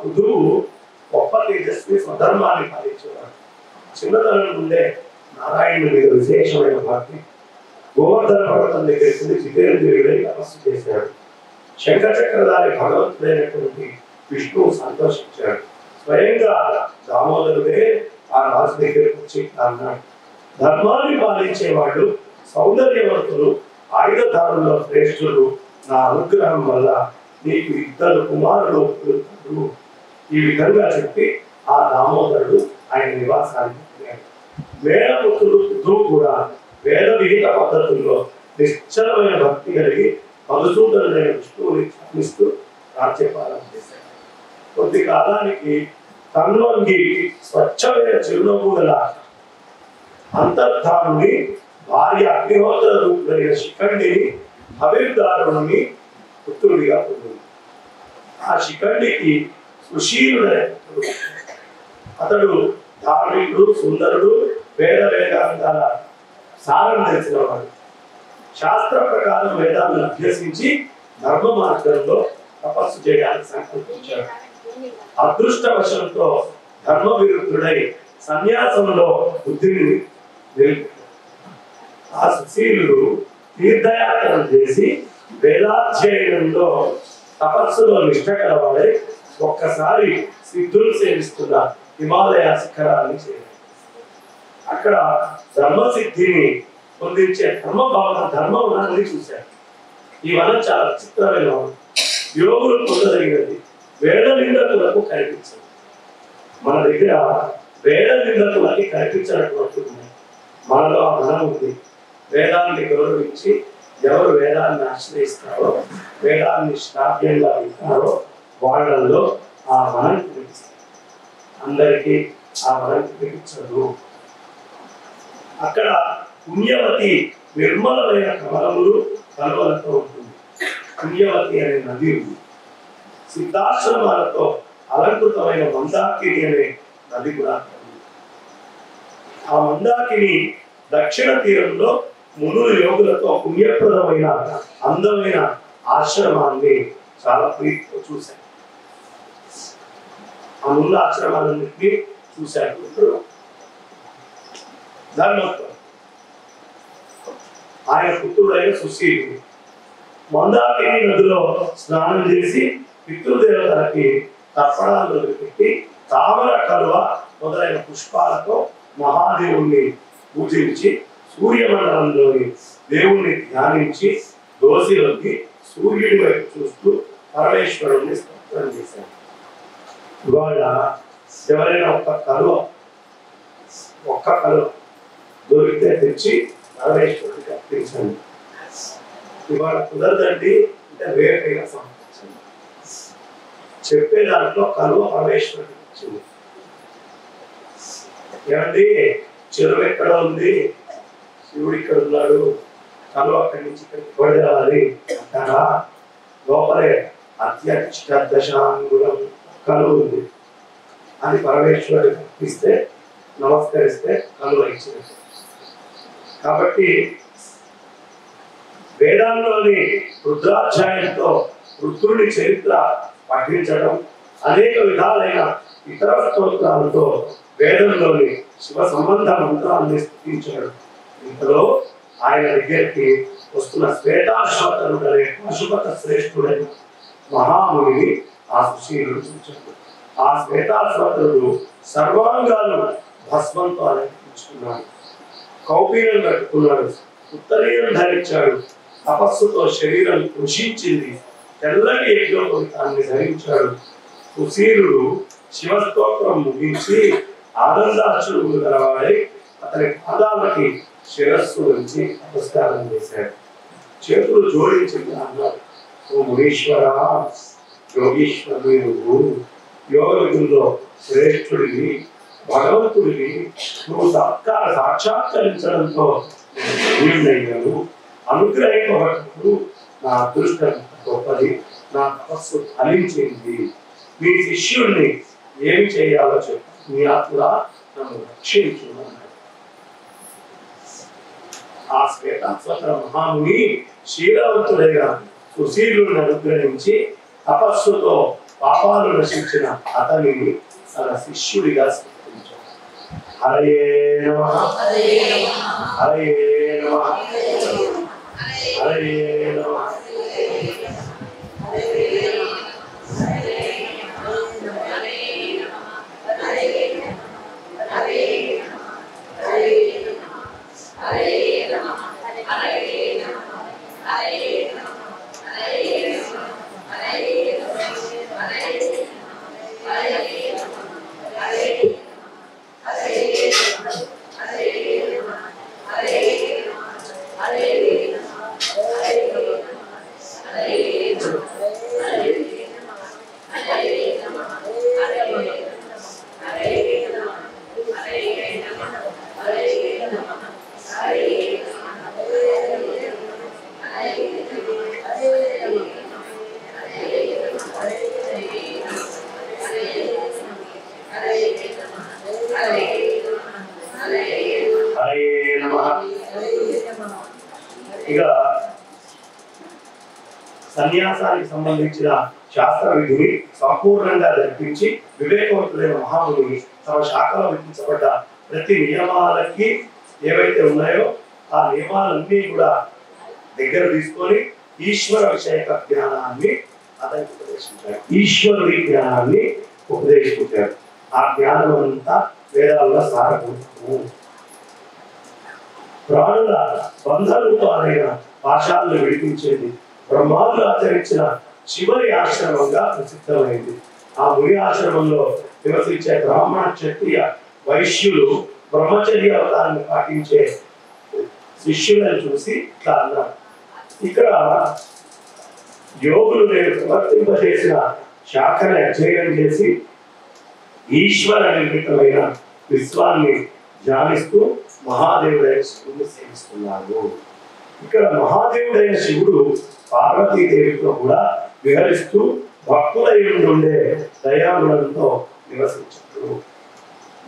పృథువు గొప్ప తేజస్వి స్వధర్మాన్ని పాలించేవాడు. చిన్నతనం నుండే నారాయణుడి మీద విశేషమైన భక్తి. గోవర్ధన పర్వతం దగ్గరికి జితేంద్రియుడై తపస్సు చేశాడు. శంఖచక్రధారి భగవంతుడైనటువంటి విష్ణువు సంతోషించాడు. స్వయంగా దామోదరుడే ఆ రాజు దగ్గరకు వచ్చి అన్నాడు, ధర్మాన్ని పాలించేవాళ్ళు, సౌందర్యవంతులు, ఆయుధదారుల్లో శ్రేష్ఠులు, నా అనుగ్రహం వల్ల నీకు 2 కుమారులు పుడతారు. ఈ విధంగా చెప్పి ఆ దామోదరుడు ఆయన నివాసానికి వెళ్ళాడు. వేదపుత్రుడు పృథువు కూడా వేద విహిత పద్ధతుల్లో నిశ్చలమైన భక్తి కలిగి మధుసూదనుడైన విష్ణువుని ధ్యానిస్తూ రాజ్యపాలన చేశాడు. కొద్ది కాలానికి తన్వంగి స్వచ్ఛమైన చిరునవ్వు గల అంతర్ధానుని భార్య అగ్నిహోత్ర రూపుడైన శిఖండిని అభిర్దారుణుని పుత్రుడిగా పొందింది. ఆ శిఖండికి సుశీలుడైన పుత్రుడు. అతడు ధార్మికుడు, సుందరుడు, వేదాంతాల సారం తెలిసినవాడు. శాస్త్ర ప్రకారం వేదాలను అభ్యసించి ధర్మ మార్గంలో తపస్సు చేయడానికి సంకల్పించాడు. అదృష్టవశంతో ధర్మ విరుద్ధుడై సన్యాసంలో బుద్ధిని నిలిపాడు. ఆ సుశీలుడు తీర్థయాత్రలు చేసి వేదాధ్యయనంలో తపస్సులో నిష్ట కలవాడై ఒక్కసారి సిద్ధులు సేవిస్తున్న హిమాలయ శిఖరాన్ని చేరాడు. అక్కడ ధర్మసిద్ధిని పొందించే ధర్మవనాన్ని చూశాడు. ఈ వనం చాలా విచిత్రమైన వనం. యోగులు పొందదగినది, వేద నిందకులకు కనిపించదు. మన దగ్గర వేద నిందకులకి కనిపించినటువంటి మనలో ఆ వనం ఉంది. వేదాన్ని గౌరవించి ఎవరు వేదాన్ని ఆశ్రయిస్తారో, వేదాన్ని శ్రావ్యంగా వింటారో వాళ్ళల్లో ఆ వనం కనిపిస్తుంది. అందరికీ ఆ వనం కనిపించదు. అక్కడ పుణ్యవతి నిర్మలమైన కమలములు కలువలతో ఉంటుంది. పుణ్యవతి అనే నది ఉంది. సిద్ధాశ్రమాలతో అలంకృతమైన మందాకిని అనే నది కూడా ఉంది. ఆ మందాకిని దక్షిణ తీరంలో మునులు యోగులతో పుణ్యప్రదమైన అందమైన ఆశ్రమాన్ని చాలా ప్రీతితో చూశారు. ఆ మునుల ఆశ్రమాలన్నింటినీ చూశారు. ధర్మత్వం ఆయన పుత్రుడైన సుశీలుడు మందాకిని నదిలో స్నానం చేసి పితృదేవతలకి తర్పణాలు పెట్టి తామర కలువ మొదలైన పుష్పాలతో మహాదేవుణ్ణి పూజించి సూర్యమండలంలోని దేవుణ్ణి ధ్యానించి దోసిలోకి సూర్యుడి వైపు చూస్తూ పరమేశ్వరుణ్ణి స్తోత్రం చేశారు. ఇవాళ ఎవరైనా ఒక్క కలువ దొరికితే తెచ్చి పరమేశ్వరుడికి అర్పించండి. ఇవాళ కుదరదండి అంటే రేపైనా సమర్పించండి. చెప్పే దాంట్లో కలువ పరమేశ్వరుడికి వచ్చింది. ఏమండి చెరువు ఎక్కడ ఉంది, శివుడు ఇక్కడ ఉన్నాడు, కలువ అక్కడి నుంచి ఇక్కడికి పడేయాలి అంటారా? లోపలే అత్యక్ష దశాంగులం కలువ ఉంది. అది పరమేశ్వరుడికి అర్పిస్తే నమస్కరిస్తే కలువ ఇచ్చినట్టు. కాబట్టి వేదాల్లోని రుద్రాధ్యాయంతో రుద్రుడి చరిత్ర పఠించడం, అనేక విధాలైన ఇతర స్తోత్రాలతో వేదంలోని శివ సంబంధ మంత్రాన్ని స్థుతించడం. ఇంతలో ఆయన దగ్గరికి వస్తున్న శ్వేతాశ్వతరుడు అనే పశుపత శ్రేష్ఠుడైన మహాముని ఆ సుశీలుడు చూచాడు. ఆ శ్వేతాశ్వతరుడు సర్వాంగాలు భస్మంతో అలంకరించుకున్నాడు. కౌపీనం కట్టుకున్నాడు, ఉత్తరీయం ధరించాడు. తపస్సుతో శరీరం కృషించింది. తెల్లటి యజ్ఞోపవీతాన్ని ధరించాడు. సుశీలుడు శివస్తోత్రం ముగించి ఆనందాశ్రుడు గలవాడై అతని పాదాలకి శిరస్సు నుంచి నమస్కారం చేశాడు. చేతులు జోడించి అన్నాడు, ఓ మునీశ్వర, యోగీశ్వరుడు, నువ్వు యోగుల్లో శ్రేష్ఠుడివి, భగవంతుడివి. నువ్వు సాక్షాత్కరించడంతో నేను అనుగ్రహింపబడ్డప్పుడు నా అదృష్టం గొప్పది, నా తపస్సు ఫలించింది. మీ శిష్యుడిని ఏమి చేయాలో చెప్పు, మీ ఆత్మ నన్ను రక్షించు అన్నాడు. ఆ శ్వేతాశ్వతర మహాముని శ్రీరావంతుడైన సుశీలుని అనుగ్రహించి తపస్సుతో పాపాలు నశించిన అతనిని తన శిష్యుడిగా స్వీకరించాడు. హరయే నమః, హరయే నమః, హరయే నమః. ఇక సన్యాసానికి సంబంధించిన శాస్త్ర విధిని సంపూర్ణంగా జరిపించి వివేకవంతుడైన మహాముని తమ శాఖలో విధించబడ్డ ప్రతి నియమాలకి ఏవైతే ఉన్నాయో ఆ నియమాలన్నీ కూడా దగ్గర తీసుకొని ఈశ్వర విషయక జ్ఞానాన్ని అతనికి ఉపదేశించారు. ఈశ్వరుడి జ్ఞానాన్ని ఉపదేశించారు. ఆ జ్ఞానం అంతా వేదాల్లో సారభూతము. ప్రాణుల బంధరూపాలైన పాశాలను విడిపించేది బ్రహ్మాదులు ఆచరించిన చివరి ఆశ్రమంగా ప్రసిద్ధమైంది. ఆ ముని ఆశ్రమంలో నివసించే బ్రాహ్మణ క్షత్రియ వైశ్యులు బ్రహ్మచర్య వ్రతాన్ని పాటించే శిష్యులను చూసి ఇట్లా అన్నారు, ఇక్కడ యోగులు నేను ప్రవర్తింపజేసిన శాఖను అధ్యయనం చేసి ఈశ్వర నిర్మితమైన విశ్వాన్ని ధ్యానిస్తూ మహాదేవుడైన శివుడిని సేవిస్తున్నాడు. ఇక్కడ మహాదేవుడైన శివుడు పార్వతీదేవితో కూడా విహరిస్తూ భక్తులై ఉండే దయాగుణంతో నివసించాడు.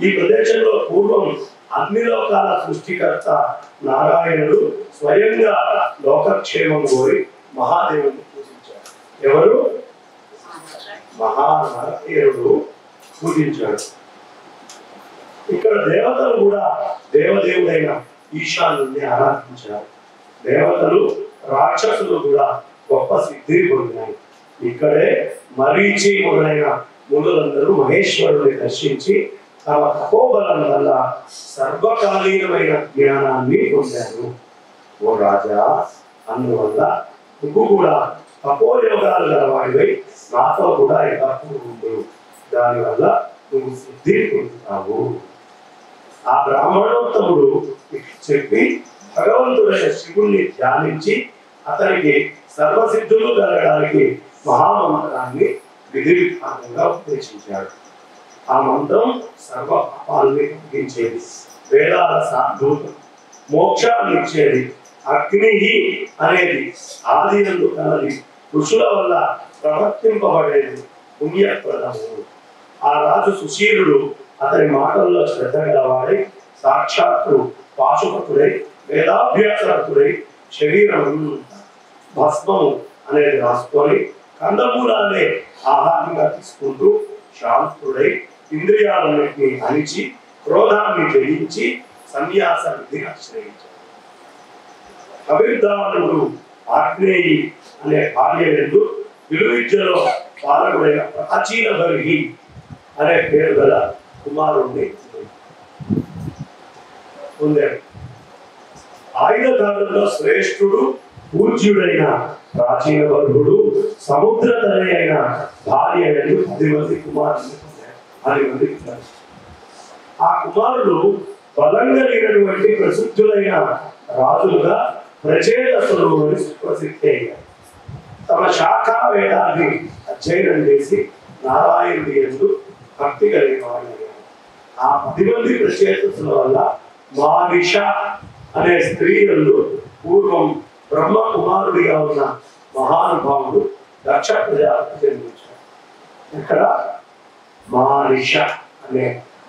ఈ ప్రదేశంలో పూర్వం అన్ని లోకాల సృష్టికర్త నారాయణుడు స్వయంగా లోకక్షేమం కోరి మహాదేవుడిని పూజించాడు. ఎవరు? మహానారాయణుడు పూజించాడు. ఇక్కడ దేవతలు కూడా దేవదేవుడైన ఈశానుని ఆరాధించారు. దేవతలు రాక్షసులు కూడా గొప్ప సిద్ధి పొందినాయి. ఇక్కడే మరీచి మొదలైన మునులందరూ మహేశ్వరుని దర్శించి తమ తపోబలం వల్ల సర్వకాలీనమైన జ్ఞానాన్ని పొందారు. ఓ రాజా, అందువల్ల నువ్వు కూడా తపోయోగాలు గలవాడివై నాతో కూడా ఎల్లప్పుడూ ఉండు. దానివల్ల నువ్వు సిద్ధి పొందుతావు. ఆ బ్రాహ్మణోత్తముడు చెప్పి భగవంతుడైన శివుణ్ణి ధ్యానించి అతనికి సర్వసిద్ధులు కలగడానికి మహామంత్రాన్ని విధి విధానంగా ఉపదేశించాడు. ఆ మంత్రం సర్వ పాపాలని తగ్గించేది, వేదాల సాధూతం, మోక్షాన్ని ఇచ్చేది. అగ్ని అనేది ఆది నందు కలది, ఋషుల వల్ల ప్రవర్తింపబడేది, పుణ్యప్రదము. ఆ రాజు సుశీలుడు అతని మాటల్లో శ్రద్ధ గలవాడై సాక్షాత్తు పాశుపతుడై వేదాభ్యాసరతుడై శరీరం భస్మము అనేది రాసుకొని కందమూలాలే ఆహారంగా తీసుకుంటూ శాంతుడై ఇంద్రియాలన్నింటినీ అణిచి క్రోధాన్ని జయించి సన్యాస విధిని ఆశ్రయించాడు. కవిర్ధానుడు ఆగ్నేయి అనే భార్య ఎందు విలువిద్యలో పాలకుడైన ప్రాచీన బర్హి అనే పేరు గల కుమారుణ్ణి పొందాడు. ఆయుధకాలంలో శ్రేష్ఠుడు పూజ్యుడైన ప్రాచీన బర్హుడు సముద్ర తల్లి అయిన భార్య ఎందు 10 మంది కుమారుని పొందాడు. 10 మంది. ఆ కుమారులు బలంగా లేనటువంటి ప్రసిద్ధులైన రాజులుగా ప్రచేతసులు అని ప్రసిద్ధి అయ్యారు. తమ శాఖా వేదాన్ని అధ్యయనం చేసి నారాయణుడి యందు భక్తి కలిగిన వారు. ఆ 10 మంది ప్రచేతసుల వల్ల మానిష అనే స్త్రీలు పూర్వం బ్రహ్మ కుమారుడిగా ఉన్న మహానుభావుడు దక్ష ప్రజాపతి జన్మించాడు. ఇక్కడ మానిష అనే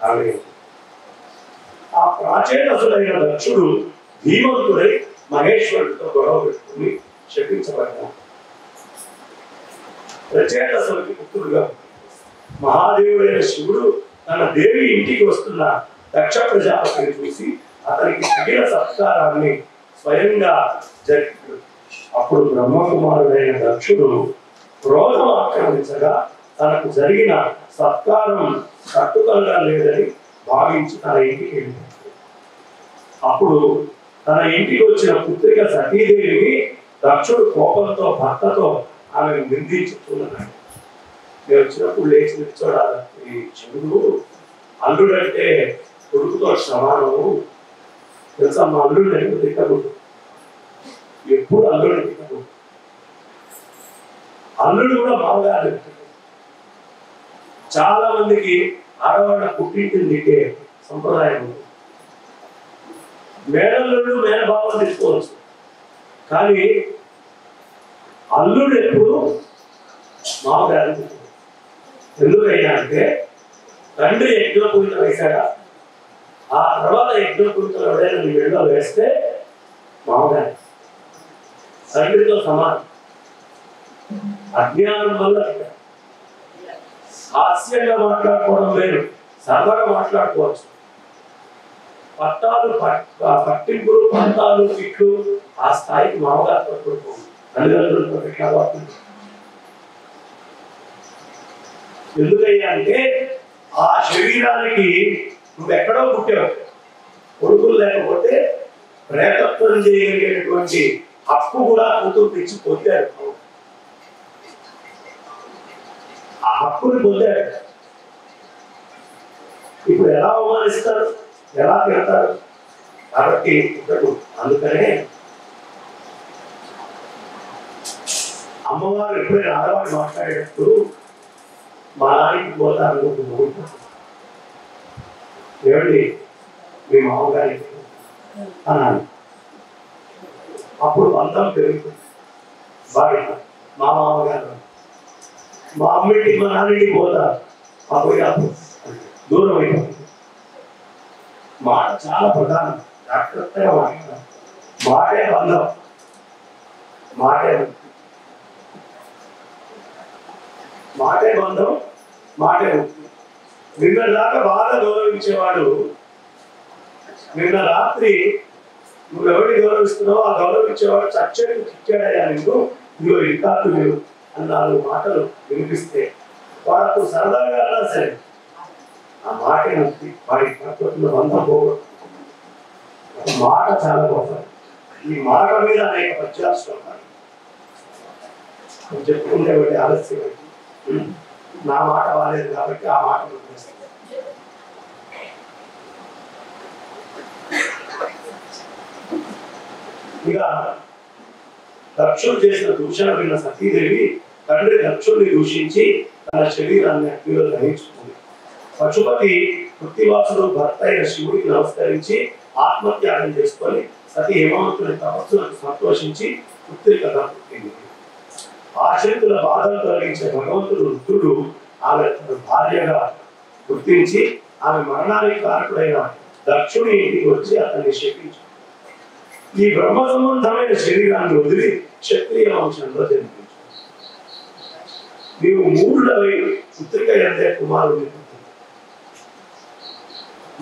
ఆలయం. ఆ ప్రాచేతసుడైన దక్షుడు ధీమంతుడై మహేశ్వరుడితో గొడవ పెట్టుకుని శపించబడ్డాడు. ప్రచేతసునికి పుత్రుడుగా. మహాదేవుడైన శివుడు తన దేవి ఇంటికి వస్తున్న దక్ష ప్రజాపతిని చూసి అతనికి తగిన సత్కారాన్ని స్వయంగా జరిపాడు. అప్పుడు బ్రహ్మకుమారుడైన దక్షుడు క్రోధం ఆక్రమించగా తనకు జరిగిన సత్కారం కట్టుకలుగా లేదని భావించి తన ఇంటికి వెళ్ళాడు. అప్పుడు తన ఇంటికి వచ్చిన పుత్రిక సతీదేవిని దక్షుడు కోపంతో భర్తతో ఆమెను నిందించుతున్నాడు. నేను వచ్చినప్పుడు లేచి నిల్చోడాలి. ఈ చెవుడు అల్లుడంటే కొడుకుతో సమానము తెలుసా. మా అల్లుడు ఎప్పుడు తిట్టకూడదు, ఎప్పుడు అల్లుడు తిట్టకూడదు. అల్లుడు కూడా మామగారు. చాలా మందికి ఆడవాళ్ళ పుట్టింటిని తిట్టే సంప్రదాయం ఉంది. మేనల్లుడు మేనభావం తీసుకోవచ్చు, కానీ అల్లుడు ఎప్పుడు మామగారు. ఎందుకైనా అంటే తండ్రి యజ్ఞపూరిత వేశాడా, ఆ తర్వాత యజ్ఞపూరితలు ఎవడైనా నీ వెళ్ళలో వేస్తే మామగారు తండ్రితో సమానం. అజ్ఞానం వల్ల హాస్యంగా మాట్లాడుకోవడం లేదు, సరదాగా మాట్లాడుకోవచ్చు. పట్టాలు పట్టింపులు పంతాలు ఇట్లు ఆ స్థాయికి మామగారు పట్టుకోవాలి. తల్లిదండ్రులతో ఎట్లా పడుతుంది. ఎందుకయ్యా అంటే ఆ శరీరానికి నువ్వు ఎక్కడో పుట్టావు. కొడుకులు లేకపోతే ప్రేతత్వం చేయగలిగేటువంటి హక్కు కూడా కూతురు తెచ్చి పొందారు. ఆ హక్కుని పొందారు. ఇప్పుడు ఎలా అవమానిస్తారు, ఎలా తిడతారు. కాబట్టి ఇప్పుడు అందుకనే అమ్మవారు ఎప్పుడైనా ఆడవాళ్ళు మాట్లాడేటప్పుడు మా నాయకి పోతారు ఏమండి మీ మామగారికి అన్నాను. అప్పుడు బంధం పెరుగుతుంది. భార్య మా మామగారు మా అమ్మింటికి మా నాన్నింటికి పోతారు. అప్పుడు దూరం అయిపోతుంది. మాట చాలా ప్రధానం. జాగ్రత్తగా మాట్లాడాలి. మాటే బంధం, మాటే మాటే బంధం, మాటే ముక్తి. నిన్న దాకా బాగా గౌరవించేవాడు నిన్న రాత్రి నువ్వెవరిని గౌరవిస్తున్నావో ఆ గౌరవించేవాడు చచ్చేట్టు చిచ్చాడయ్యా నీకు, ఇదిగో ఇల్కాకు లేవు అన్న 4 మాటలు వినిపిస్తే వాడు సరదాగా అన్నా సరే ఆ మాటే ముక్తి. వాడి ప్రకృతిలో బంధం పోగొట్టు. మాట చాలా గొప్ప. ఈ మాట మీద అనేక పద్యాలు చెప్పుకుంటే ఒకటి ఆలస్యం అయింది. నా మాట బాలేదు కాబట్టి ఆ మాట ఇక దక్షుడు చేసిన దూషణ విన్న సతీదేవి తండ్రి దక్షుడిని దూషించి తన శరీరాన్ని అగ్నిలో దహించుకుంది. పశుపతి కృత్తివాసుడు భర్త అయిన శివుడికి నమస్కరించి ఆత్మత్యాగం చేసుకొని సతీ హేమవంతుని తపస్సులకు సంతోషించి పుత్రికగా పుట్టింది. ఆశక్తుల బాధలు తొలగించే భగవంతుడు రుద్రుడు ఆమె భార్యగా గుర్తించి ఆమె మరణానికి కారకుడైన దక్షుని ఇంటికి వచ్చి అతన్ని శపించాడు. ఈ బ్రహ్మ సంబంధమైన శరీరాన్ని వదిలి క్షత్రియ వంశంలో జన్మించాడు. నీవు మూఢుడవై పుత్రిక ఎందే కుమారుడిని పుట్టింది.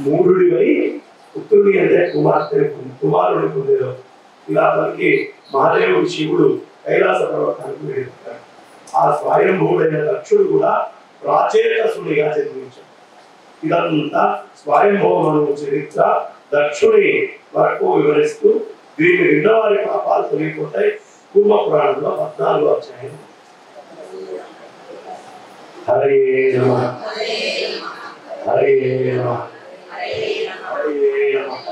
మూఢుడివై పుత్రుడి ఎందే కుమారుడిని పొందేదో ఇలా పలికి మహాదేవుడు శివుడు కైలాస పర్వతానికి వెళ్ళిపోతాడు. ఆ స్వయంభూడైన దక్షుడు కూడా ప్రాచేతసుడిగా జన్మించాడు. ఇదంతా స్వయంభూమను చరిత్ర దక్షుడి వరకు వివరిస్తూ దీన్ని విన్నవారి పాపాలు తొలగిపోతాయి. కూర్మ పురాణంలో 14వ అధ్యాయం. హరే నమః హరే నమః హరే నమః.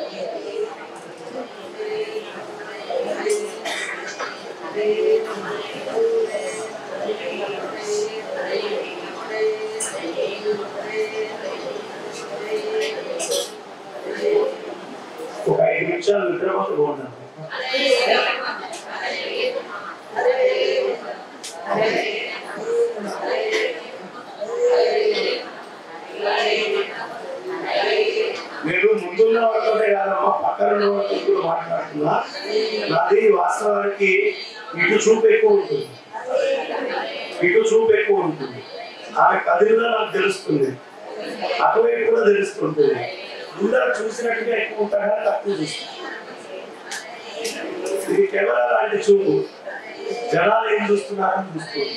ఒక 5 నిమిషాలు నిద్రపోతూ బాగుంటుంది. నేను ముందున్న వాళ్ళతోనే కాదమ్మా పక్కన వాళ్ళతో మాట్లాడుతున్నా. నాది వాస్తవానికి ఇటు చూపు ఎక్కువ ఉంటుంది. ఇటు చూపు ఎక్కువ ఉంటుంది. ఆమె కదిలినా నాకు తెలుస్తుంది, అటువైపు కూడా తెలుస్తుంటుంది. అందరూ చూసినట్టుగా ఎక్కువ ఉంటారా, తక్కువ చూస్తారు. ఇది కెమెరా లాంటి చూపు, జనాలు ఏం చూస్తున్నారని చూస్తుంది.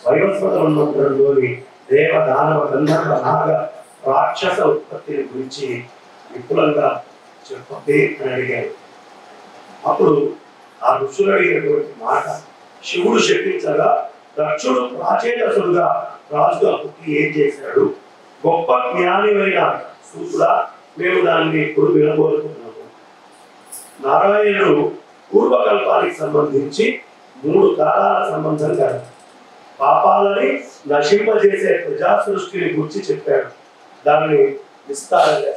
వైవస్వతంలోని దేవ దానవ గంధర్వ నాగ రాక్షస ఉత్పత్తిని గురించి విపులంగా చెప్పండి అని అడిగారు. అప్పుడు ఆ ఋషులు అడిగినటువంటి మాట శివుడు శపించగా దక్షుడు ప్రాచేతసుడుగా రాజుగా పుట్టి ఏం చేశాడు? గొప్ప జ్ఞానివైన సూతుడా, మేము దాన్ని ఇప్పుడు వినబోతున్నాము. నారాయణుడు పూర్వకల్పానికి సంబంధించి 3 కాలాల సంబంధం కదా. పాపాలని నశింపజేసే ప్రజా సృష్టిని గురించి చెప్పాడు. దాన్ని విస్తారంగా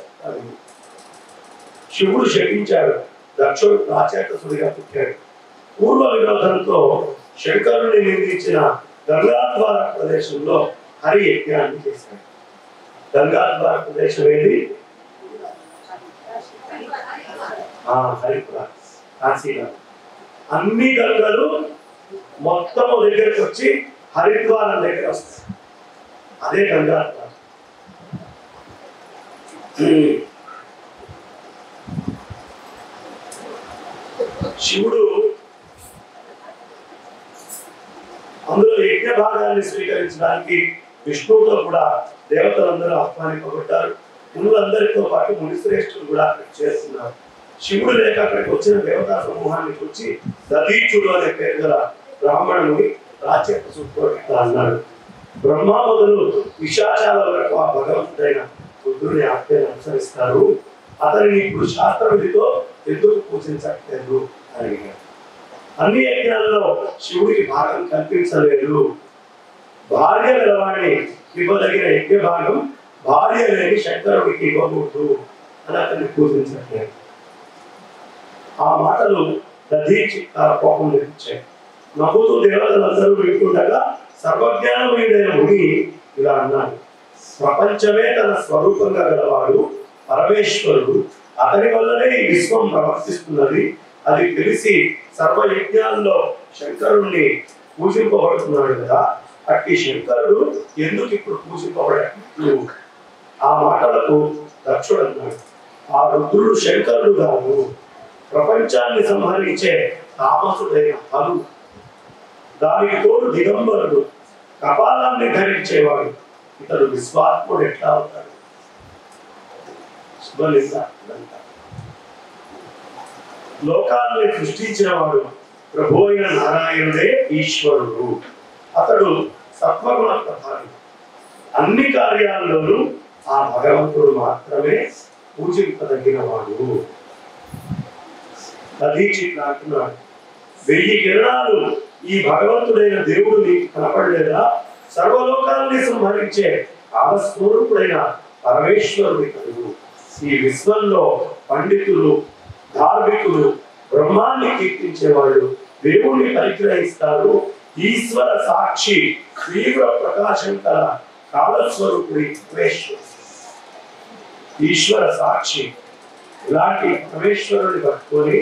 శివుడు శపించాడు, దక్షుడు ప్రాచేతసుడిగా పుట్టాడు. పూర్వ విరోధంతో శంకరుని నిందించిన గంగాద్వార ప్రదేశంలో హరి యజ్ఞాన్ని చేశాడు. గంగాద్వార ప్రదేశం ఏది? హరిపుర, కాశీగా. అన్ని గంగలు మొత్తం దగ్గరికి వచ్చి హరిద్వారం దగ్గర వస్తాయి. అదే గంగాద్వారం. శివుడు అందులో యజ్ఞ భాగాన్ని స్వీకరించడానికి విష్ణువుతో కూడా దేవతలందరూ ఆహ్వానింపబడ్డారు. మునులందరితో పాటు మునిశ్రేష్ఠులు కూడా అక్కడికి చేస్తున్నారు. శివుడు లేక అక్కడికి వచ్చిన దేవతా సమూహాన్ని చూసి దధీచుడు అనే పేరు గల బ్రాహ్మణుని ప్రాచేతసుడు అన్నాడు. బ్రహ్మ మొదలు విశాచాల వరకు ఆ భగవంతుడైన బుద్ధుడిని ఆజ్ఞను అనుసరిస్తారు. అతనిని ఇప్పుడు శాస్త్ర విధితో ఎందుకు పూజించట్లేదు అని అడిగారు. అన్ని యజ్ఞాల్లో శివుడికి భాగం కల్పించలేదు. భార్య గలవాణ్ణి ఇవ్వదగిన యజ్ఞ భాగం భార్య లేని శంకరుడికి ఇవ్వకూడదు అని అతన్ని పూజించట్లేదు. ఆ మాటలు దధీచి కోపం తెచ్చాయి. నవ్వుతూ దేవతలందరూ వింటుండగా సర్వజ్ఞానమయుడైన ముని ఇలా అన్నాడు. ప్రపంచమే తన స్వరూపంగా గలవాడు పరమేశ్వరుడు. అతని వల్లనే ఈ విశ్వం ప్రవర్తిస్తున్నది. అది తెలిసి సర్వయజ్ఞాల్లో శంకరుణ్ణి పూజింపబడుతున్నాడు కదా. అట్టి శంకరుడు ఎందుకు ఇప్పుడు పూజింపబడట్లేదు? ఆ మాటలకు దక్షుడు అన్నాడు, ఆ రుద్రుడు శంకరుడు కాదు, ప్రపంచాన్ని సంహరించే తామసుడైన హను. దానికి తోడు దిగంబరుడు, కపాలాన్ని ధరించేవాడు. ఇతడు విశ్వాత్ముడు ఎట్లా అవుతాడు? లోకాన్ని సృష్టించిన వాడు ప్రభు అయిన నారాయణుడే ఈశ్వరుడు. అతడు సత్వగుణ ప్రధాని. అన్ని కార్యాల్లోనూ ఆ భగవంతుడు మాత్రమే పూజింపదగిన వాడు. దధీచి అంటున్నాడు, 1000 కిరణాలు ఈ భగవంతుడైన దేవుడు నీకు కనపడలేదా? సర్వలోకాన్ని సంహరించే కాలస్వరూపుడైన పరమేశ్వరుడి కలుగు. ఈ విశ్వంలో పండితులు, ధార్మికులు, బ్రహ్మాన్ని కీర్తించేవాళ్ళు దేవుణ్ణి పరిగ్రహిస్తారు. ఈశ్వర సాక్షి తీవ్ర ప్రకాశం కల కాలస్వరూపుడి పరమేశ్వరుడు. ఈశ్వర సాక్షి ఇలాంటి పరమేశ్వరుని పట్టుకొని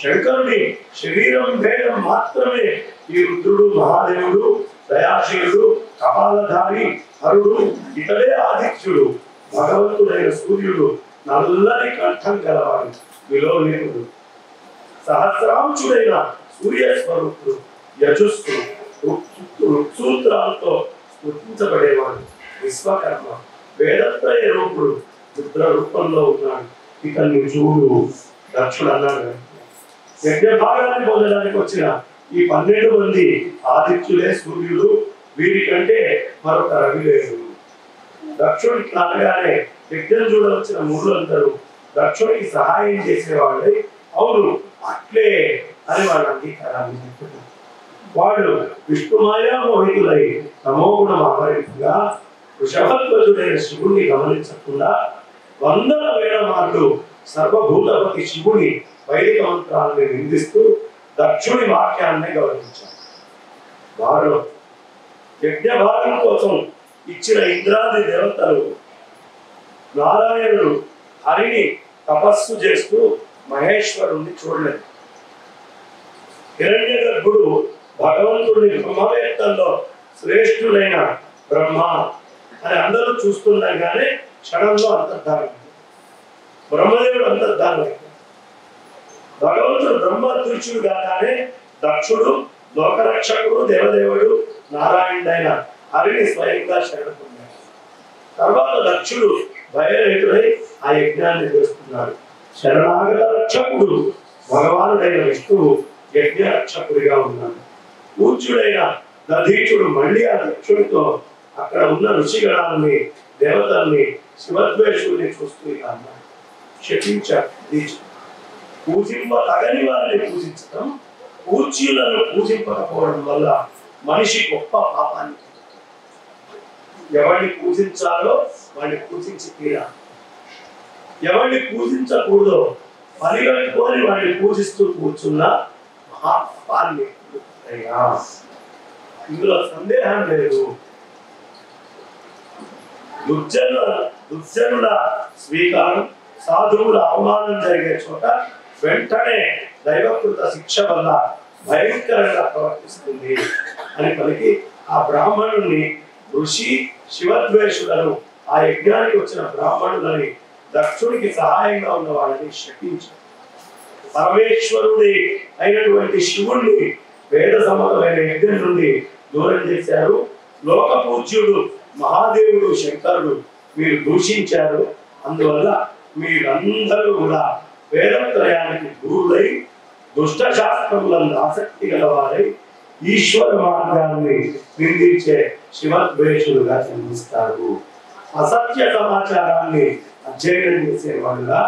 శంకరుని శరీరం భేదం మాత్రమే ఈ రుద్రుడు, మహాదేవుడు, దయాశీలుడు, కపాలధారి, హరుడు, ఇతడే ఆదిత్యుడు, భగవంతుడైన సూర్యుడు, నల్లని కంఠం గలవాడు, విలోహితుడు, సహస్రాంశుడైన సూర్యస్వరూపుడు, యజస్సు, సూత్రాలతో గుర్తించబడేవాడు. విశ్వకర్మ వేదత్రయ రూపుడు రుద్ర రూపంలో ఉన్నాడు. ఇతన్ని చూడు దక్షుడు అన్నాడు. యజ్ఞ భాగాన్ని పొందడానికి వచ్చిన ఈ 12 మంది ఆదిత్యులే, సూర్యుడు, వీరికంటే మరొక రవి లేదు. దక్షుడు ఇట్లా అనగానే యజ్ఞం చూడవచ్చిన మూడులందరూ దక్షుడికి సహాయం చేసేవాళ్ళై అవును అట్లే అని వాళ్ళ అంగీకారాన్ని చెప్తున్నారు. వాళ్ళు విష్ణుమాయా మోహితులై తమోగుణం ఆవరించగా వృషభధ్వజుడైన శివుణ్ణి గమనించకుండా వందల వేల మార్లు సర్వభూతపతి శివుని వైదిక మంత్రాలను నిందిస్తూ దక్షుడి వాక్యాన్ని గౌరవించారు. వారు యజ్ఞ భాగం కోసం ఇచ్చిన ఇంద్రాది దేవతలు నారాయణుడు హరిని తపస్సు చేస్తూ మహేశ్వరుణ్ణి చూడలేదు. హిరణ్య గర్భుడు భగవంతుడిని బ్రహ్మవేత్తల్లో శ్రేష్ఠుడైన బ్రహ్మ అని అందరూ చూస్తుండగానే క్షణంలో అంతర్ధానం. బ్రహ్మదేవుడు అంతర్ధానం. భగవంతుడు బ్రహ్మ అదృశ్యుడు కాగానే దక్షుడు లోకరక్షకుడు దేవదేవుడు నారాయణుడైన హరిని స్వయంగా శరణ పొందాడు. తర్వాత దక్షుడు భయరహితుడై ఆ యజ్ఞాన్ని చేస్తున్నాడు. శరణాగత రక్షకుడు భగవానుడైన విష్ణువు యజ్ఞ రక్షకుడిగా ఉన్నాడు. పూజ్యుడైన దధీచుడు మళ్ళీ ఆ దక్షుడితో అక్కడ ఉన్న ఋషిగణాలని దేవతల్ని శివద్వేషుల్ని చూస్తూ అన్నాడు. శపించాడు. పూజింప తగని వారిని పూజించడం, పూజ్యులను పూజింపకపోవడం వల్ల మనిషి గొప్ప పాపాన్ని. ఎవరిని పూజించాలో వాడిని పూజించి తీరాలి. ఎవరిని పూజించకూడదో పరిగెట్టుకొని వాడిని పూజిస్తూ కూర్చున్న మహాపాపాన్ని. ఇందులో సందేహం లేదు. దుర్జనుల స్వీకారం, సాధువుల అవమానం జరిగే చోట వెంటనే దైవకృత శిక్ష వల్ల భయంకరంగా ప్రవర్తిస్తుంది అని పలికి ఆ బ్రాహ్మణుని ఋషి శివద్వేషులను, ఆ యజ్ఞానికి వచ్చిన బ్రాహ్మణులని, దక్షుడికి సహాయంగా ఉన్న వాళ్ళని శపించారు. పరమేశ్వరుడి అయినటువంటి శివుణ్ణి వేద సమ్మతమైన యజ్ఞం నుండి దూరం చేశారు. లోక పూజ్యుడు మహాదేవుడు శంకరుడు మీరు దూషించారు. అందువల్ల మీరందరూ కూడా వేదత్రయానికి దూరులై దుష్ట శాస్త్రములను ఆసక్తి గలవారై ఈశ్వర మార్గాన్ని నిందించే శివద్వేషులుగా జన్మిస్తారు. అసత్య సమాచారాన్ని అధ్యయనం చేసేవాడుగా,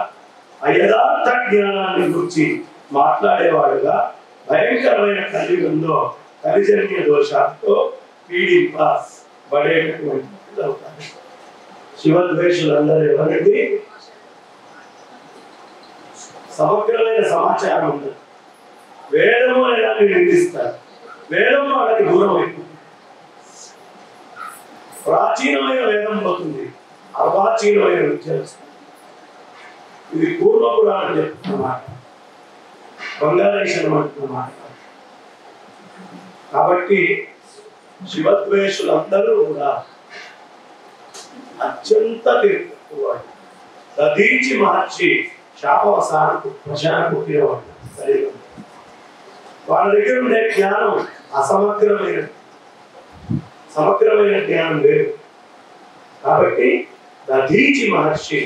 అయథార్థ జ్ఞానాన్ని గురించి మాట్లాడేవాడుగా, భయంకరమైన కలియుగంలో కలిజన్య దోషాలతో పీడింపబడేటటువంటి శివద్వేషులందరూ ఎవరండి? సమగ్రమైన సమాచారం ఉండదు. వేదము అనే దాన్ని నిందిస్తారు. వేదం వాళ్ళకి దూరం అయిపోతుంది. ప్రాచీనమైన వేదం పోతుంది, అర్వాచీనమైన విద్య వస్తుంది. ఇది పూర్వ పురాణం చెప్తున్నమాట, బంగారేశ్వరం అంటున్నమాట. కాబట్టి శివద్వేషులందరూ కూడా అత్యంత తీర్పువాడు. దధీచి మహర్షి శాపవసానకు ప్రశాన పుట్టినవాడు. వాళ్ళ దగ్గర ఉండే జ్ఞానం సమగ్రమైన జ్ఞానం లేదు. కాబట్టి దధీచి మహర్షి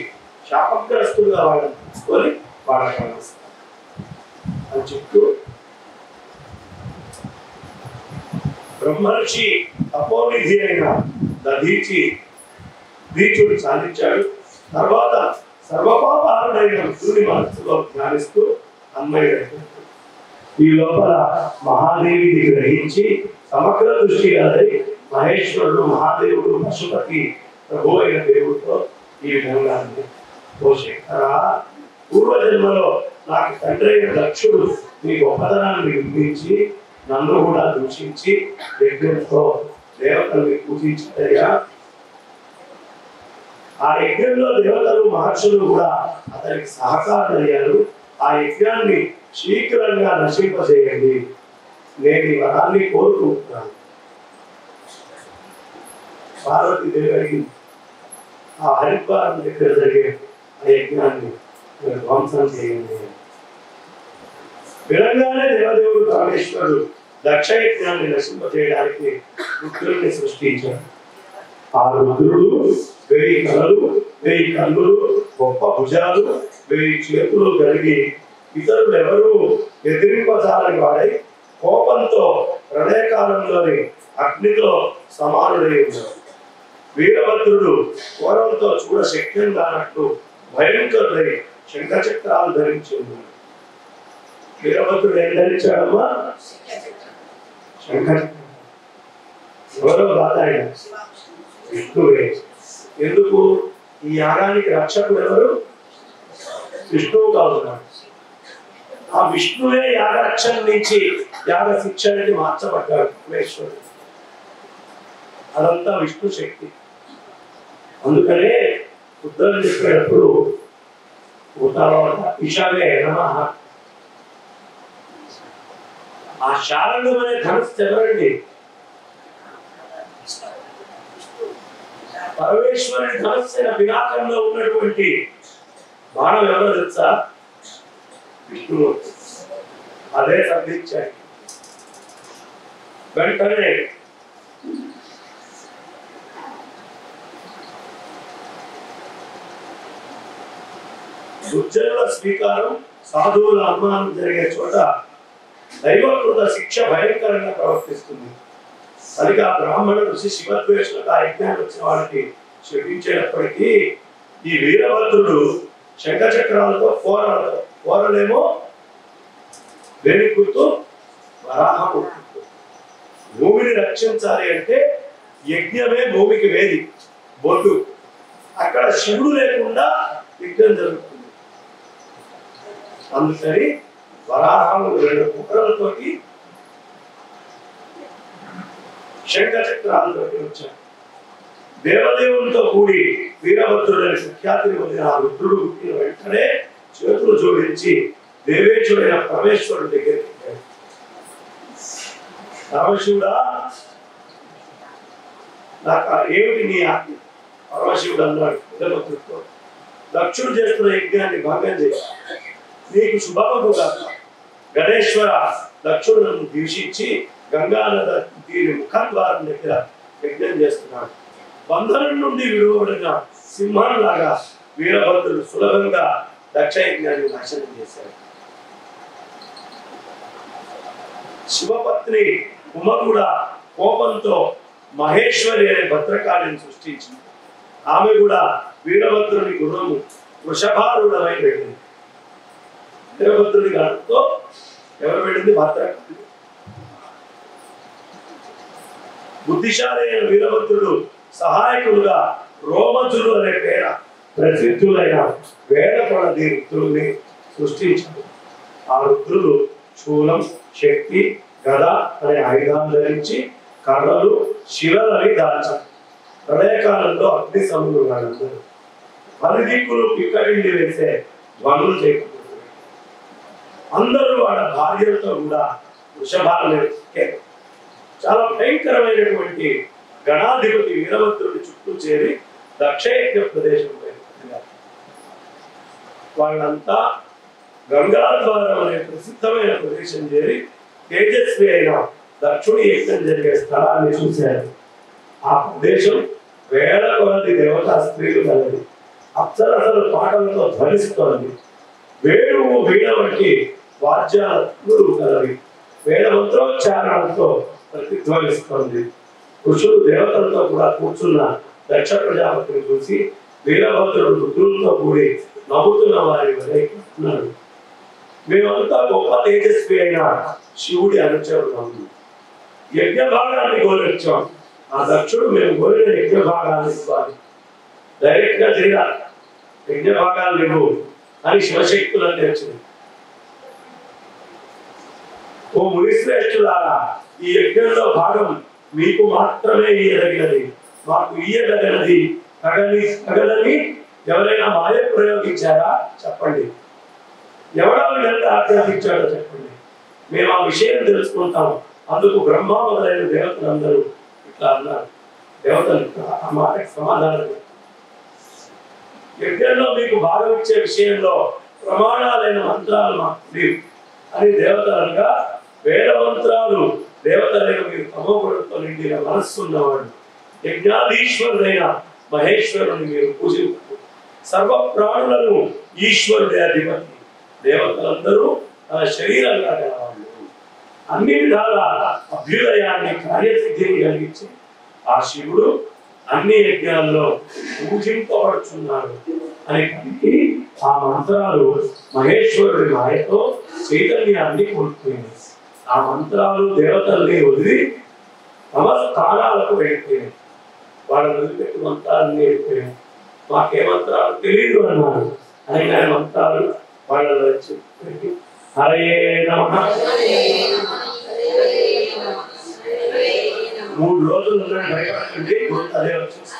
శాపగ్రస్తులుగా వాళ్ళని తీసుకొని వాళ్ళకి అందిస్తారు అని చెప్తూ బ్రహ్మర్షి తపోనిధి అయిన దీచుడు సాధించాడు. తర్వాత సర్వపాపహారుడైన రుద్రుని మనస్సులో ధ్యానిస్తూ అన్వయుడైపోయాడు. ఈ లోపల మహాదేవిని గ్రహించి సమగ్ర దృష్టి గలై మహేశ్వరుడు మహాదేవుడు పశుపతి ప్రభు అయిన దేవుడితో ఈ విధంగా పోషేస్తారా, పూర్వజన్మలో నాకు తండ్రి అయిన దక్షుడు నీ గొప్పతనాన్ని వినిపించి నన్ను కూడా దూషించి యజ్ఞంతో దేవతల్ని పూజించారయ్యా. ఆ యజ్ఞంలో దేవతలు మహర్షులు కూడా అతనికి సహకారమయ్యారు. ఆ యజ్ఞాన్ని శీఘ్రంగా నశింపజేయండి, నేను ఈ వరాన్ని కోరుకుంటున్నాను. పార్వతీదేవి అడిగింది, ఆ హరిద్వారం దగ్గర జరిగే ఆ యజ్ఞాన్ని ధ్వంసం చేయండి. వినంగానే దేవదేవుడు పరమేశ్వరుడు దక్ష యజ్ఞాన్ని నశింపజేయడానికి రుద్రుడిని సృష్టించాడు. ఆ రుద్రుడు 1000 కళలు, 1000 కన్నులు, గొప్ప భుజాలు, 1000 చేతులు కలిగి ఇతరులు ఎవరు ఎదిరింపజాలని వాడై కోపంతో ప్రళయకాలంలోని అగ్నితో సమానుడై ఉన్నాడు. వీరభద్రుడు కోరంతో చూడ శక్యం కానట్లు భయంకరుడై శంఖచక్రాలు ధరించి ఉన్నాడు. వీరభద్రుడు ఏం ధరించాడమ్మా? శంఖచక్రం. ఎవరో కాదు ఆయన, విష్ణువే. ఎందుకు? ఈ యాగానికి రక్షకుడు ఎవరు? విష్ణువు కావున్నాడు. ఆ విష్ణువే యాగరక్షణ నుంచి యాగ శిక్షణకి మార్చబడ్డాడు పరమేశ్వరుడు. అదంతా విష్ణు శక్తి. అందుకనే ఉత్తరం చెప్పేటప్పుడు ఈశావే నమః. ఆ శారణ్యం అనే ధనస్సు ఎవరండి? పరమేశ్వరుని ధనస్సైన పినాకంలో ఉన్నటువంటి బాణం ఎవరో తెలుసా? విష్ణువు. అదే సంధించాయి. వెంటనే దుర్జనుల స్వీకారం, సాధువుల అనుమానం జరిగే చోట దైవకృత శిక్ష భయంకరంగా ప్రవర్తిస్తుంది. అది ఆ బ్రాహ్మణ ఋషి శివద్వేషులకు ఆ యజ్ఞాన్ని వచ్చిన వాళ్ళకి శపించేటప్పటికీ ఈ వీరభద్రుడు శంఖచక్రాలతో పోరలేమో వేణి గుర్తు, వరాహ గుర్తు. భూమిని రక్షించాలి అంటే యజ్ఞమే భూమికి వేది, బొడ్డు. అక్కడ శివుడు లేకుండా యజ్ఞం జరుగుతుంది. అందుకని వరాహములు 2 కుక్కలతోటి శంఖచక్రాలతో వచ్చాడు. దేవదేవునితో కూడి వీరభద్రుడైన సుఖ్యాతిని పొందిన ఆ రుద్రుడు పుట్టిన వెంటనే చేతులు జోడించి దేవేశ్వరుడైన పరమేశ్వరుడి దగ్గరికి వెళ్ళాడు. పరమశివుడా, నాకు ఏమిటి నీ ఆజ్ఞ? పరమశివుడు అన్నాడు వీరభద్రుడితో, దక్షుడు చేస్తున్న యజ్ఞాన్ని భంగం చేసి నీకు శుభమగు కాక. గణేశ్వర, దక్షుడు నన్ను దీక్షించి గంగానద దీని ముఖద్వారం దగ్గర యజ్ఞం చేస్తున్నాడు. బంధనం నుండి విడువబడిన సింహంలాగా వీరభద్రుడు సులభంగా దక్ష యజ్ఞాన్ని నాశనం చేశాడు. శివపత్ని ఉమ కూడా కోపంతో మహేశ్వరి అనే భద్రకాళిని సృష్టించింది. ఆమె కూడా వీరభద్రుని గుణము వృషభారుడమై వెళ్ళింది. వీరభద్రుడి గణంతో ఎవరు వెళ్ళింది? భద్రకాళి. బుద్ధిశాలి అయిన వీరభద్రుడు సహాయకులుగా రోమజులు అనే పేర ప్రసిద్ధులైన వేదపడది రుద్రుల్ని సృష్టించారు. ఆ రుద్రులు శూలం, శక్తి, గద అనే ఆయుధాలు ధరించి కర్రలు, శిలలని దాల్చారు. ప్రళయకాలంలో అగ్ని సములు వాళ్ళందరూ పరిదిక్కులు పిక్కడిల్లి వేసే ధ్వనులు చేయకపోతున్నారు. అందరూ వాళ్ళ భార్యలతో కూడా వృషభాలను ఎక్కారు. చాలా భయంకరమైనటువంటి గణాధిపతి వీరభద్రుడి చుట్టూ చేరి దక్షయజ్ఞ ప్రదేశం వాళ్ళంతా గంగాద్వారం అనే ప్రసిద్ధమైన ప్రదేశం చేరి తేజస్వి అయిన దక్షుడి యజ్ఞం జరిగే స్థలాన్ని చూశారు. ఆ ప్రదేశం వేల కొలది దేవతా స్త్రీలు కలది. అప్సరసలు పాటలతో ధ్వనిస్తోంది. వేణువు, వీణ వంటి వాద్యాలు కలవి. వేద మంత్రోచ్చారణలతో ప్రతిధ్వనిస్తోంది. ఋషులు దేవతలతో కూడా కూర్చున్న దక్ష ప్రజాపతిని చూసి వీరభద్రుడు రుద్రులతో కూడి నవ్వుతున్న వారి వలె అన్నాడు, మేమంతా గొప్ప తేజస్వి అయిన శివుడి అనుచరులు. యజ్ఞ భాగాన్ని గౌరవించాం. ఆ దక్షుడు మేము కోరిన యజ్ఞ భాగాన్ని ఇవ్వాలి. డైరెక్ట్ గా చేయాలి, యజ్ఞ భాగాలు లేవు అని శివశక్తులన్నీ వచ్చింది. ఓ మునిశ్రేష్ఠులారా, ఈ యజ్ఞంలో భాగం మీకు మాత్రమే ఇయ్యదగినది, మాకు ఇయ్యదగినది తగలని ఎవరైనా మాయ ప్రయోగించారా చెప్పండి. ఎవడా ఎంత ఆజ్ఞాపించాడో చెప్పండి, మేము ఆ విషయం తెలుసుకుంటాం. అందుకు బ్రహ్మ మొదలైన దేవతలందరూ ఇట్లా అన్నారు. దేవతలు ఆ మాటకి సమాధానం, యజ్ఞంలో మీకు భాగం ఇచ్చే విషయంలో ప్రమాణాలైన మంత్రాలు మాకు లేవు అని దేవతలుగా వేద మంత్రాలు దేవతలైన మీరు తమోగుణంతో నిండిన మనస్సు ఉన్నవాడు, యజ్ఞాధీశ్వరుడైన మహేశ్వరుని మీరు పూజింపు. సర్వ ప్రాణులను ఈశ్వరుడే అధిపతి. దేవతలందరూ తన శరీరంగా గలవాళ్ళు. అన్ని విధాల అభ్యుదయాన్ని కార్యసిద్ధిని కలిగించి ఆ శివుడు అన్ని యజ్ఞాల్లో పూజింపబడుచున్నాడు అని కలిగి ఆ మంత్రాలు మహేశ్వరుడి మాయతో చైతన్యాన్ని కోల్పోయింది. ఆ మంత్రాలు దేవతల్ని వదిలి తమ స్థానాలకు వెళ్ళిపోయాయి. వాళ్ళని వదిలిపెట్టి మంత్రాన్ని వెళ్ళిపోయాయి. మాకే మంత్రాలు తెలియదు అన్నారు. అయినా మంత్రాలు వాళ్ళలో చెప్పి హరే నమః 3 రోజులు భయపడకండి, అదే వచ్చేసి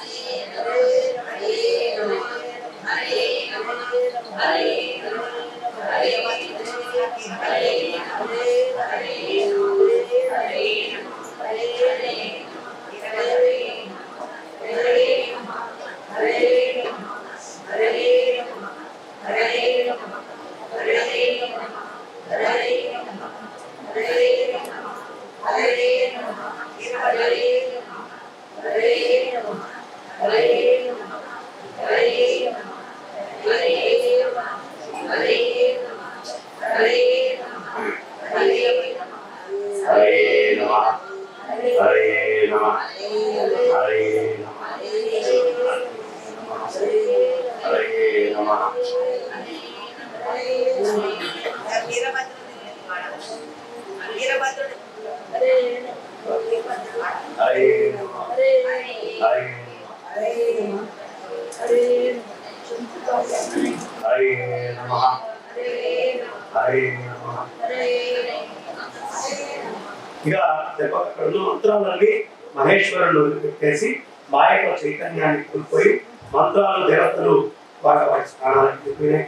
ఇక దెబ్బకక్కడున్న మంత్రాలన్నీ మహేశ్వరుడు పెట్టేసి మాయకు చైతన్యాన్ని కోల్పోయి మంత్రాలు దేవతలు వాటి స్థానానికి చెప్పినాయి.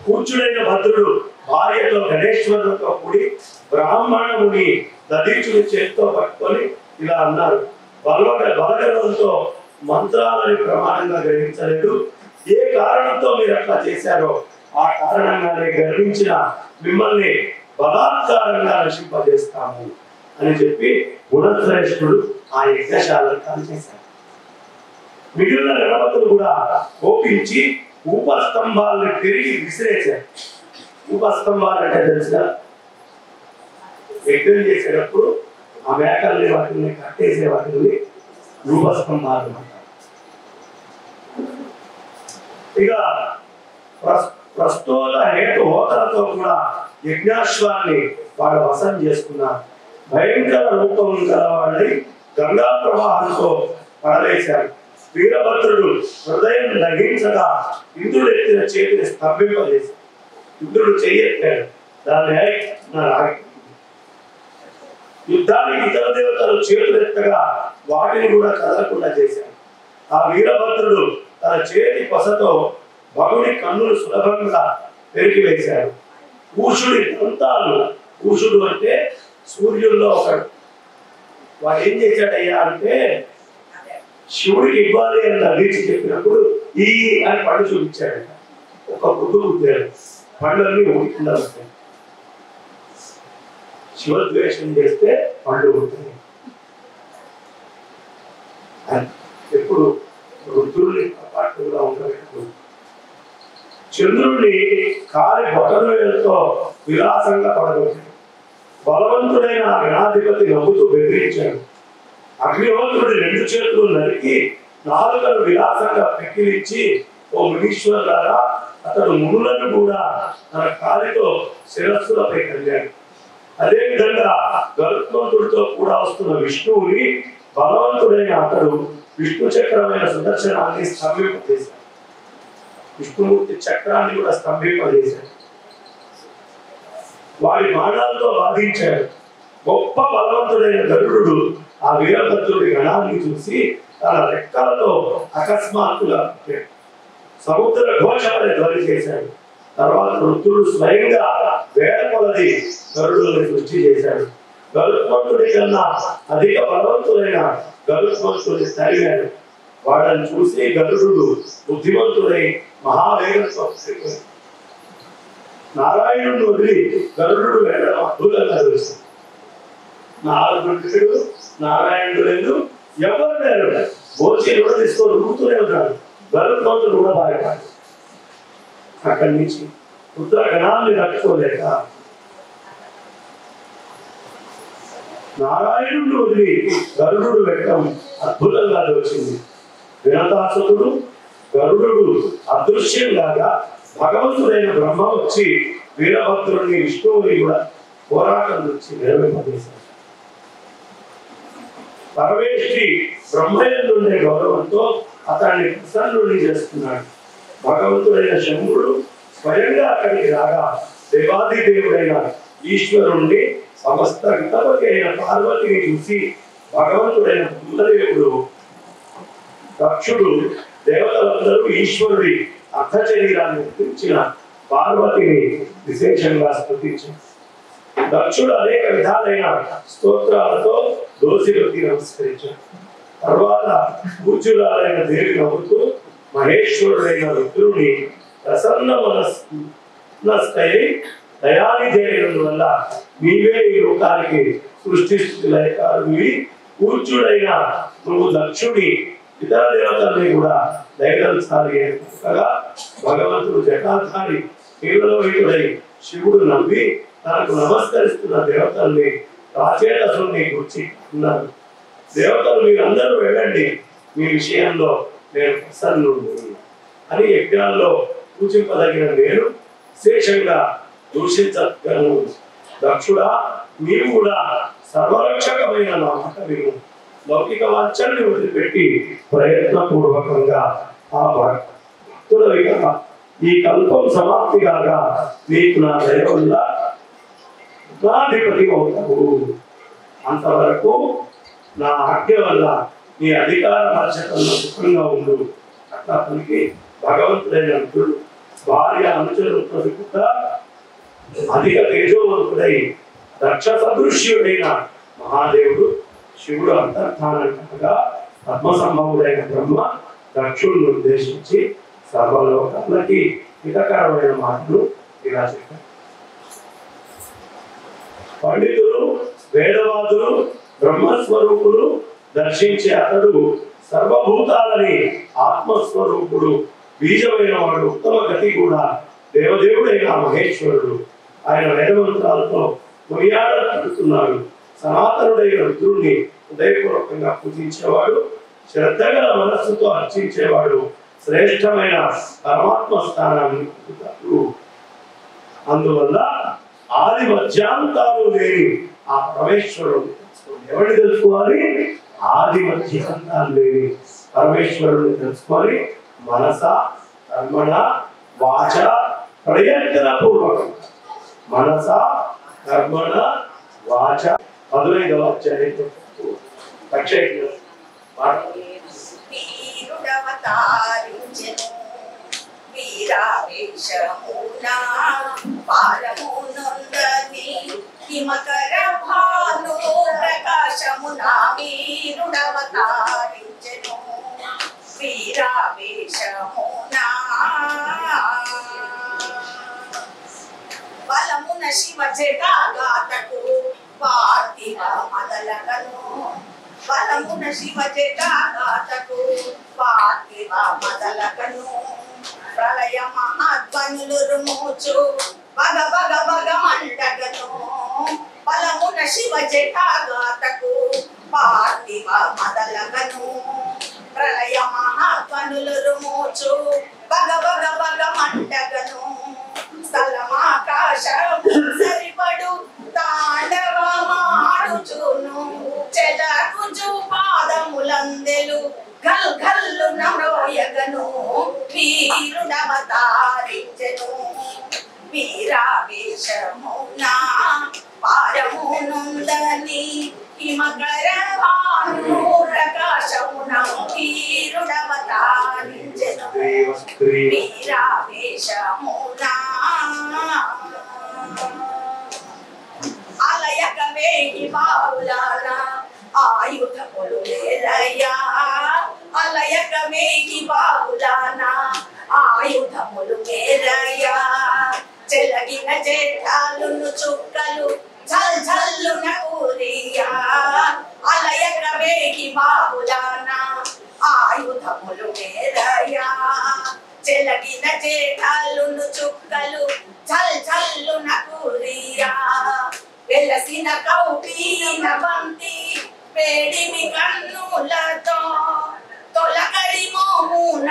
కూర్చుడైన భద్రుడు భార్యతో గణేశ్వరులతో కూడి బ్రాహ్మణముని దధీచుని చేతితో పట్టుకొని ఇలా అన్నారు, బలగరంతో మంత్రాలని ప్రమాణంగా గ్రహించలేదు. ఏ కారణంతో మీరు అట్లా చేశారో ఆ కారణంగానే గర్వించిన మిమ్మల్ని బలాత్కారంగా నశింపజేస్తాము అని చెప్పి గుణశ్రేష్ఠుడు ఆ యజ్ఞశాలను కాల్చేశారు. మిగిలిన గణపతులు కూడా కోపించి ఉపస్తంభాలను తిరిగి విసిరేశారు. ఉపస్తంభాలు అంటే తెలుసుగా, యజ్ఞం చేసేటప్పుడు ఆ మేకల్ని వాటిని కట్టేసే వాటిని ఉపస్తంభాలు అంటారు. ఇక ప్రస్తుత హోతలతో కూడా యజ్ఞాశ్వాన్ని వాళ్ళు వశం చేసుకున్నారు. భయంకర రూపం గలవాళ్ళని గంగా ప్రవాహంతో పడవేశారు. వీరభద్రుడు హృదయం దహించగా ఇంద్రుడు ఎత్తిన చేతిని స్తంభింపజేశాడు. ఇంద్రుడు చెయ్యెత్తాడు, దాన్ని యుద్ధానికి ఇతర దేవతలు చేతులు ఎత్తగా వాటిని కూడా కదలకుండా చేశాడు. ఆ వీరభద్రుడు తన చేతి కొసతో భగుని కన్నులు సులభంగా పెరిగివేశాడు. కూషుడి దంతాలు, కూషుడు అంటే సూర్యుల్లో ఒకడు, వాడు ఏం చేశాడయ్యా అంటే శివుడికి ఇవ్వాలి అని నవ్వించి చెప్పినప్పుడు ఈ అని పళ్ళు చూపించాడు. ఒక బుద్ధు ఉద్యోగం పళ్ళన్నీ ఊడికుండా ఉంటాయి. శివద్వేషం చేస్తే పళ్ళు ఉంటుంది. ఎప్పుడు రుద్రుని కపాటుగా ఉండబెట్టుకు చంద్రుడిని కాలి బొటనవేలుతో విలాసంగా పడగొట్టాడు. బలవంతుడైన ఆ గణాధిపతి నవ్వుతూ బెదిరించాడు. అగ్నిహోత్రుడి 2 చేతులు నరికి నాలుకను విలాసంగా పెక్కిలించి, ఓ మునీశ్వరులారా, అతడు మునులను కూడా తన కాలితో శిరస్సులపై కలిగాడు. అదేవిధంగా గరుత్మంతుడితో కూడా వస్తున్న విష్ణువుని బలవంతుడైన అతడు విష్ణు చక్రమైన సుదర్శనాన్ని స్తంభింపజేశాడు. విష్ణుమూర్తి చక్రాన్ని కూడా స్తంభింపజేశాడు. వాడి బాణాలతో బాధించాడు. గొప్ప బలవంతుడైన గరుడు ఆ వీరభద్రుడి గణాన్ని చూసి తన రెక్కలతో అకస్మాత్తుగా సముద్ర ఘోషమని ధ్వని చేశాడు. తర్వాత రుద్రుడు స్వయంగా వేల కొలది గరుడుని సృష్టి చేశాడు. గరుత్మంతుడి కన్నా అధిక బలవంతుడైన గరుత్మంతుడిని తరిగాడు. వాళ్ళని చూసి గరుడు బుద్ధిమంతుడై మహావేగంతో నారాయణుడిని వదిలి గరుడు వెళ్ళడం అద్భుతంగా తెలుస్తుంది. నారదుడు నారాయణుడు లేదు, ఎవరు లేరు. భోజనం కూడా తీసుకొని రుకుతూనే ఉంటాడు. గరుత్మంతుడు కూడా బాధపడాడు. అక్కడి నుంచి రుద్రగణాన్ని రట్టుకోలేక నారాయణుడు వదిలి గరుడు పెట్టడం అద్భుతంగా వచ్చింది. వినతాసుడు గరుడు అదృశ్యం లాగా భగవంతుడైన బ్రహ్మ వచ్చి వీరభద్రుడిని విష్ణువుని కూడా పోరాటం నుంచి నిలబెట్టేశారు. పరమేశ్వరి బ్రహ్మయందుండే గౌరవంతో అతన్ని ప్రసన్నుడిని చేస్తున్నాడు. భగవంతుడైన శంభుడు స్వయంగా అక్కడికి రాగా దేవాది దేవుడైన ఈశ్వరుణ్ణి సమస్త గణపతి అయిన పార్వతిని చూసి భగవంతుడైన బ్రహ్మదేవుడు దక్షుడు దేవతలందరూ ఈశ్వరుడి అర్ధ శరీరాన్ని గురించిన పార్వతిని విశేషంగా స్తుతించారు. దక్షుడు అనేక విధాలైన స్తోత్రాలతో దోషిలోకి నమస్కరించాడు. తర్వాత పూజ్యురాలైన దేవి నవ్వుతూ మహేశ్వరుడైన రుద్రుని ప్రసన్న మనస్కై దయానిధేయుడు వల్ల నీవే ఈ లోకానికి సృష్టిస్తులైకారువి. పూజ్యుడైన నువ్వు దక్షుడి ఇతర దేవతల్ని కూడా దయగలిచాలి కదా. భగవంతుడు జటాధారి కేవలవితుడై శివుడు నవ్వి తనకు నమస్కరిస్తున్న దేవతల్ని రాచేతసుని గురించి ఉన్నారు. దేవతలు మీరందరూ వెళ్ళండి, మీ విషయంలో నేను ప్రసన్నుడు అని యజ్ఞాల్లో సూచింపదగిన నేను విశేషంగా దూషించగలను. దక్షుడా, నీవు కూడా సర్వరక్షకమైన నా మాట విను. లౌకిక వాంఛల్ని వదిలిపెట్టి ప్రయత్నపూర్వకంగా ఆ భక్తుల ఈ కల్పం సమాప్తి కాగా నీకు నా దయ వల్ల అధిపతి అవుతావు. అంతవరకు నా ఆజ్ఞ వల్ల నీ అధికార బాధ్యతల్లో సుఖంగా ఉండు. అట్లా పనికి భగవంతుడైన రుద్రుడు భార్య అనుచరులతో కూడా అధిక తేజోవంతుడై దక్ష సదృశ్యుడైన మహాదేవుడు శివుడు అంతర్ధానంగా పద్మసంభవుడైన బ్రహ్మ దక్షుడిని ఉద్దేశించి సర్వలోకాలకి హితకరమైన మాటలు ఇలా చెప్పారు. పండితులు వేదవాదులు బ్రహ్మస్వరూపులు దర్శించే అతడు సర్వభూతాలని ఆత్మస్వరూపుడు బీజమైన వాడు. ఉత్తమ గతి కూడా దేవదేవుడైన మహేశ్వరుడు. ఆయన వేదమంత్రాలతో కొనియాడుతున్నాడు. సనాతనుడైన రుద్రుడిని హృదయపూర్వకంగా పూజించేవాడు, శ్రద్ధగల మనస్సుతో అర్చించేవాడు శ్రేష్టమైన పరమాత్మ స్థానాన్ని పొందుతాడు. అందువల్ల ఆది మధ్యాంతాలు లేని ఆ పరమేశ్వరుడు ఎవరిని తెలుసుకోవాలి? ఆది మధ్యాంతాలు లేని పరమేశ్వరుని తెలుసుకొని మనస కర్మణ వాచ ప్రయత్న పూర్వకం మనస కర్మణ వాచ 15వ అధ్యాయం హిమకర భాను ప్రకాశమునా వీరుడవతారించెను వీరావేశమునా బలమున శివ జటాగాతకు పార్థివ మదలగను బలమున శివ జటాగాతకు పార్థివ మదలగను ప్రళయ మహాధ్వనులు రుమోచు బగ బగ బగ మంటగను బలమున శివ జటాగాతకు పార్థివ మదలగను ప్రళయ మహాధ్వనులు రుమోచు బగ బగ బగ మంటగను స్థలమాకాశము సరిపడు తాండవమాడుచును చెదకుచు పాదములందెలు గల్ గల్లు నమ్రోయగను వీరుడవతారించెను వీరావేశమునా పారమునుందని హిమకర భాను ప్రకాశమునా వీరుడవతారించెను వీరావేశమునా అలయక వేయి బావులాన ఆయుధములు లేరయ్యా అలయక వేయి బావులాన ఆయుధములు లేరయ్యా చెలగిన జేఠాలును చుక్కలు ఝల్ ఝల్లున కూరియా అలయక వేగి బాహులాన ఆయుధములు వేరయా చెలగిన చేటాలును చుక్కలు ఝల్ ఝల్లున కూరియా వెలసిన కౌపీన బంతి వేడిమి కన్నులతో తొలకరి మోమున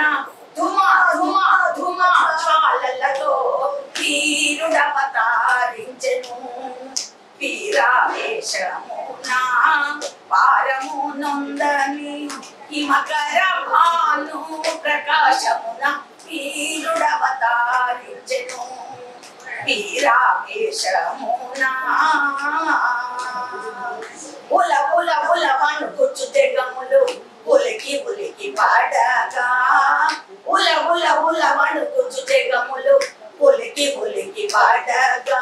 ధుమా ధుమా ధుమా కాలలతో వీరుడవతారించెను వీరావేశమున పారము నొందని హిమకర భాను ప్రకాశమున వీరుడవతారించెను వీరావేశమున ఉల ఉల ఉల వణుకుచు తెగములు ఉలికి ఉలికి పాడగా ఉల ఉల ఉల వణుకుచు తెగములు ఉలికి ఉలికి పాడగా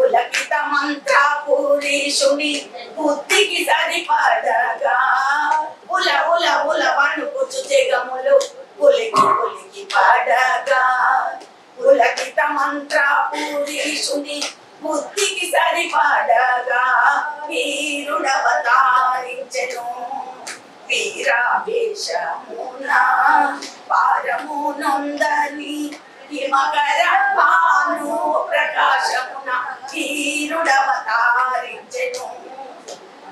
ఉలకిత మంత్ర పురీషుని బుద్ధికి సరిపడగా ఉల ఉల ఉల వణుకుచు తెగములు ఉలికి ఉలికి పాడగా ఉలకిత మంత్ర పురీషుని బుద్ధికి సరిపడగా వీరుడవతారించెను వీరావేశమున పారము నొందని హిమకర భాను ప్రకాశమున వీరుడవతారించెను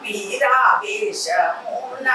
వీరావేశమున